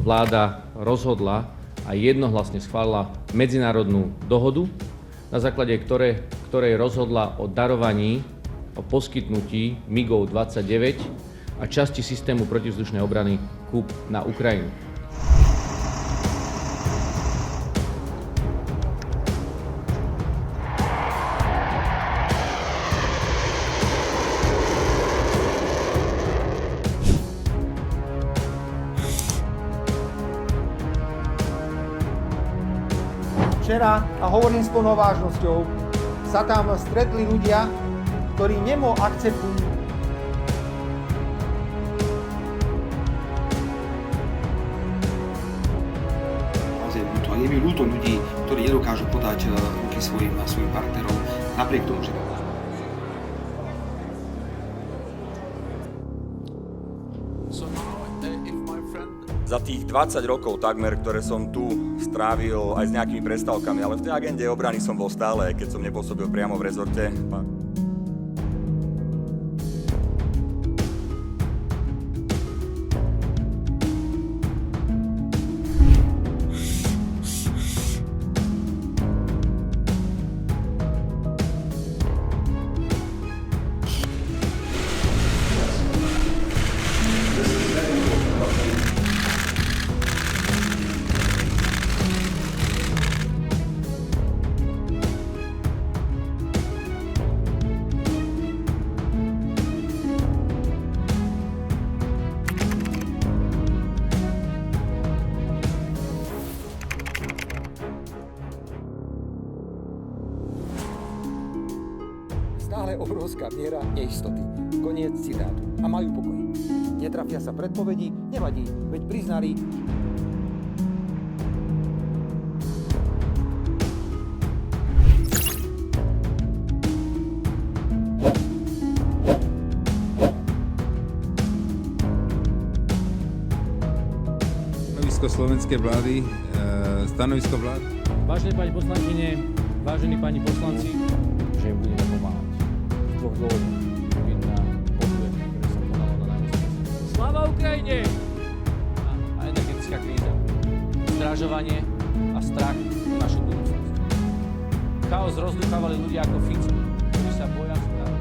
Vláda rozhodla a jednohlasne schválila medzinárodnú dohodu, na základe ktorej rozhodla o darovaní, o poskytnutí MiGov 29 a časti systému protivzdušnej obrany KUB na Ukrajinu. Včera, a hovorím s plnou vážnosťou, sa tam stretli ľudia, ktorí nemo akceptujú je mi ľúto ľudí, ktorí nedokážu podať ruky svojim partnerom, napriek tomu, že... Za tých 20 rokov takmer, ktoré som tu strávil aj s nejakými prestávkami, ale v tej agende obrany som bol stále, keď som nepôsobil priamo v rezorte. Stále obrovská miera neistoty. Koniec citátu. A majú pokoj. Netrafia sa predpovedi, nevadí, veď priznali. Stanovisko slovenskej vlády, stanovisko vlády. Vážené pani poslankyne, vážení pani poslanci, že im budeme pomáhať. Z dvoch dôvodov. Jedna podujenie, ktoré sa konalo na námestí. Sláva Ukrajine! A energetická kríza. Zdražovanie a strach o našu budúcnosť. Chaos rozduchávali ľudia ako Fico, ktorí sa boja strach.